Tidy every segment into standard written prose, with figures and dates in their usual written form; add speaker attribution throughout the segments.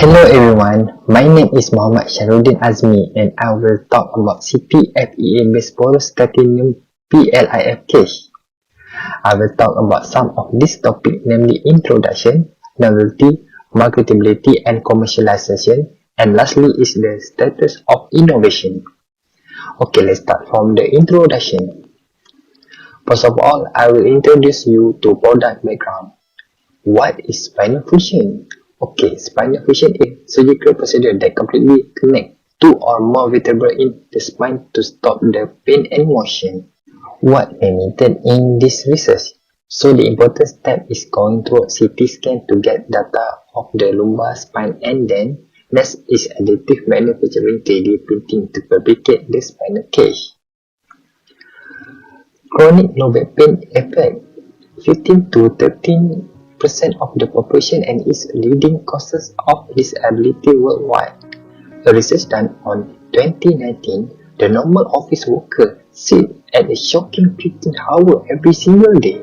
Speaker 1: Hello everyone, my name is Muhammad Shahrudin Azmi and I will talk about CT-FEA based porous titanium PLIF case. I will talk about some of this topic, namely introduction, novelty, marketability and commercialization, and lastly is the status of innovation. Okay, let's start from the introduction. First of all, I will introduce you to product background. What is spinal fusion? Okay, spinal fusion is surgical procedure that completely connect two or more vertebrae in the spine to stop the pain and motion. What limited in this research? So the important step is going to a CT scan to get data of the lumbar spine, and then next is additive manufacturing 3D printing to fabricate the spinal cage. Chronic low back pain affect 15 to 13% of the population and is leading causes of disability worldwide. A research done on 2019, the normal office worker sit at a shocking 15 hours every single day.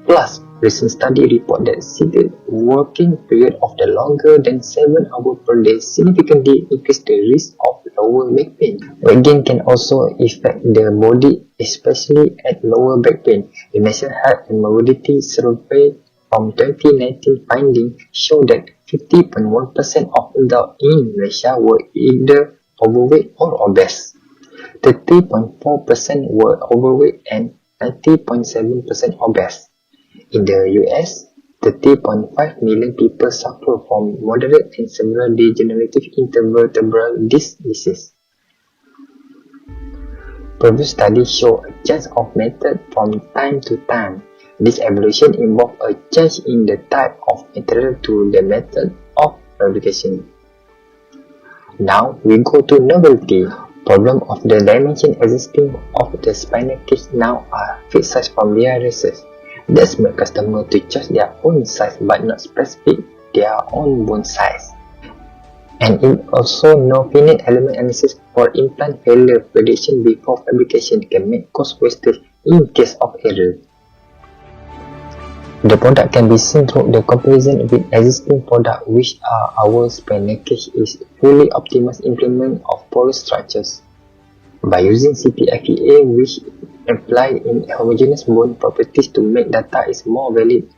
Speaker 1: Plus, recent study report that seated working period of the longer than 7 hours per day significantly increase the risk of lower back pain. Weight gain can also affect the body, especially at lower back pain. The National Health and Mobility Survey from 2019 findings show that 50.1% of adults in Malaysia were either overweight or obese. 30.4% were overweight and 90.7% obese. In the US, 30.5 million people suffer from moderate and severe degenerative intervertebral disc disease. Previous studies show a change of method from time to time. This evolution involves a change in the type of material to the method of fabrication. Now we go to novelty. Problem of the dimension existing of the spinal cage now are fixed size from their research. This makes customers to choose their own size but not specific their own bone size. And it also no finite element analysis for implant failure prediction before fabrication can make cost wastage in case of error. The product can be seen through the comparison with existing product, which are our spinal cage is fully optimized implement of porous structures. By using CT-FEA, which apply in homogeneous bone properties to make data is more valid,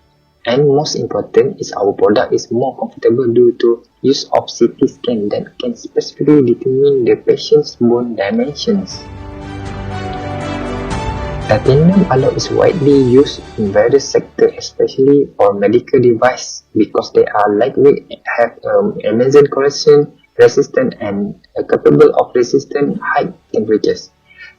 Speaker 1: and most important is our product is more comfortable due to use of CT scan that can specifically determine the patient's bone dimensions. Titanium alloy is widely used in various sectors, especially for medical devices, because they are lightweight, have amazing corrosion resistant, and are capable of resisting high temperatures.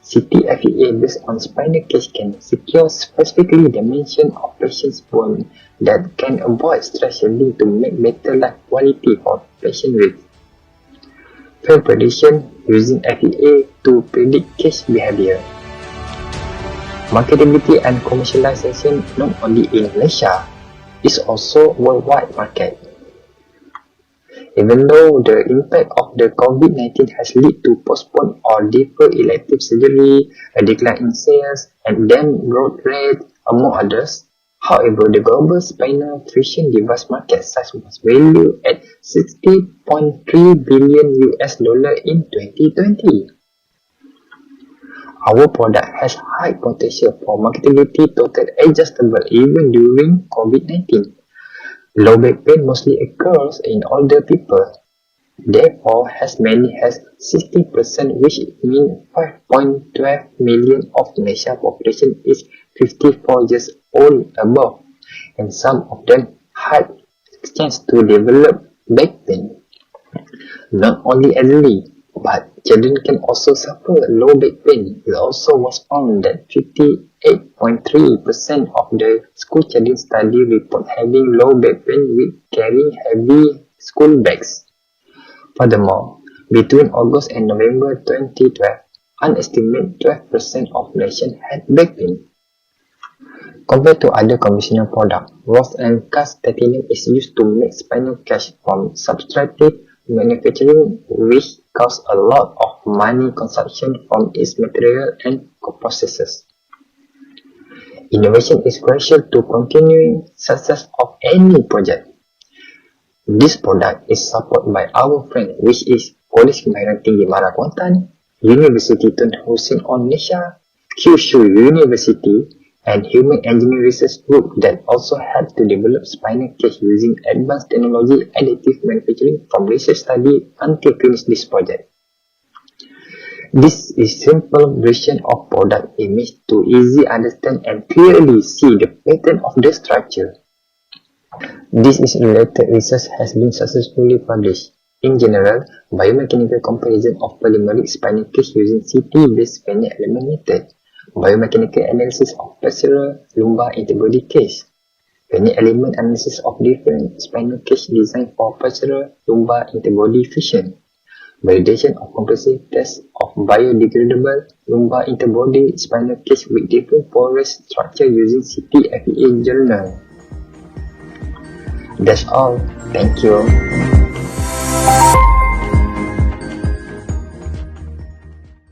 Speaker 1: CT-FEA based on spinal cage can secure specifically dimension of patient's bone that can avoid stress shielding to make better life quality for patient with. Fail prediction using FEA to predict case behavior. Marketability and commercialization not only in Malaysia, is also worldwide market. Even though the impact of the COVID-19 has led to postpone or defer elective surgery, a decline in sales, and then growth rate, among others, however, the global spinal fusion device market size was valued at $60.3 billion in 2020. Our product has high potential for marketability, total adjustable even during COVID-19. Low back pain mostly occurs in older people. Therefore, as many as 60%, which means 5.12 million of Malaysia population is 54 years old above, and some of them had chance to develop back pain. Not only elderly, but children can also suffer low back pain. It also was found that 58.3% of the school children study report having low back pain with carrying heavy school bags. Furthermore, between August and November 2012, an estimated 12% of nations had back pain. Compared to other conventional products, rough and cast titanium is used to make spinal cage from subtractive manufacturing, which costs a lot of money consumption from its material and processes. Innovation is crucial to continuing success of any project. This product is supported by our friend, which is Polis Kemahiran Tinggi Mara Kuantan, Universiti Tun Hussein Indonesia, Kyushu University, and Human Engineering Research Group that also helped to develop spinal cage using advanced technology additive manufacturing from research study until finish this project. This is simple version of product image to easy understand and clearly see the pattern of the structure. This is related research has been successfully published. In general, biomechanical comparison of polymeric spinal cage using CT-based finite element method, biomechanical analysis of posterior lumbar interbody cage, finite element analysis of different spinal cage designed for posterior lumbar interbody fusion, validation of comprehensive tests of biodegradable lumbar interbody spinal cage with different porous structure using CT-FEA journal. That's all. Thank you.